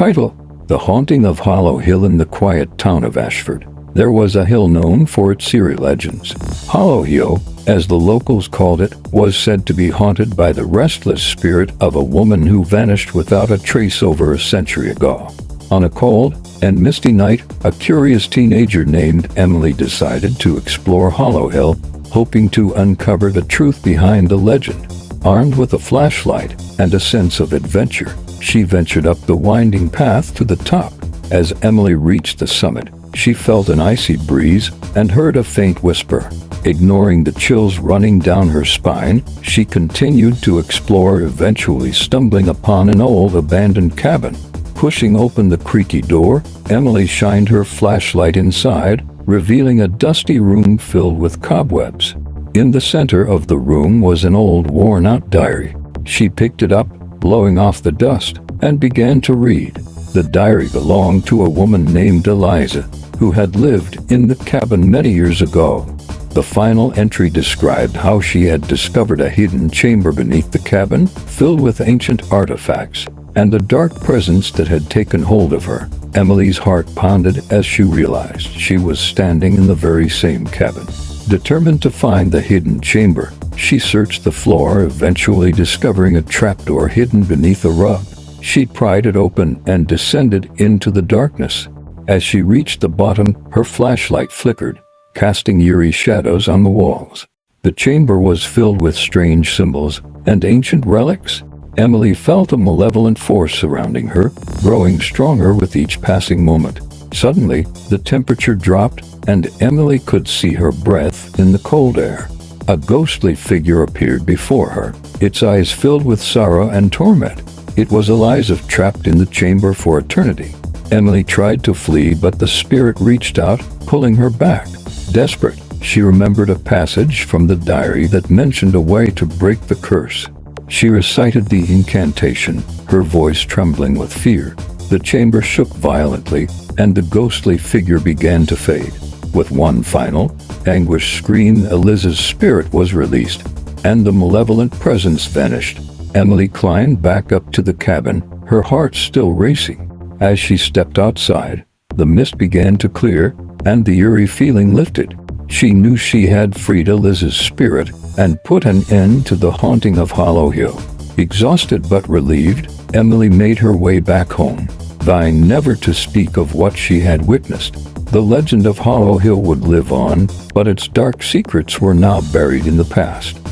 Title: The Haunting of Hollow Hill in the quiet town of Ashford. There was a hill known for its eerie legends. Hollow Hill, as the locals called it, was said to be haunted by the restless spirit of a woman who vanished without a trace over a century ago. On a cold and misty night, a curious teenager named Emily decided to explore Hollow Hill, hoping to uncover the truth behind the legend. Armed with a flashlight and a sense of adventure, she ventured up the winding path to the top. As Emily reached the summit, she felt an icy breeze and heard a faint whisper. Ignoring the chills running down her spine, she continued to explore, eventually stumbling upon an old abandoned cabin. Pushing open the creaky door, Emily shined her flashlight inside, revealing a dusty room filled with cobwebs. In the center of the room was an old, worn-out diary. She picked it up, blowing off the dust, and began to read. The diary belonged to a woman named Eliza, who had lived in the cabin many years ago. The final entry described how she had discovered a hidden chamber beneath the cabin, filled with ancient artifacts, and a dark presence that had taken hold of her. Emily's heart pounded as she realized she was standing in the very same cabin. Determined to find the hidden chamber, she searched the floor, eventually discovering a trapdoor hidden beneath a rug. She pried it open and descended into the darkness. As she reached the bottom, her flashlight flickered, casting eerie shadows on the walls. The chamber was filled with strange symbols and ancient relics. Emily felt a malevolent force surrounding her, growing stronger with each passing moment. Suddenly, the temperature dropped, and Emily could see her breath in the cold air. A ghostly figure appeared before her, its eyes filled with sorrow and torment. It was Eliza, trapped in the chamber for eternity. Emily tried to flee, but the spirit reached out, pulling her back. Desperate, she remembered a passage from the diary that mentioned a way to break the curse. She recited the incantation, her voice trembling with fear. The chamber shook violently, and the ghostly figure began to fade. With one final, anguished scream, Eliza's spirit was released, and the malevolent presence vanished. Emily climbed back up to the cabin, her heart still racing. As she stepped outside, the mist began to clear, and the eerie feeling lifted. She knew she had freed Eliza's spirit and put an end to the haunting of Hollow Hill. Exhausted but relieved, Emily made her way back home, vowing never to speak of what she had witnessed. The legend of Hollow Hill would live on, but its dark secrets were now buried in the past.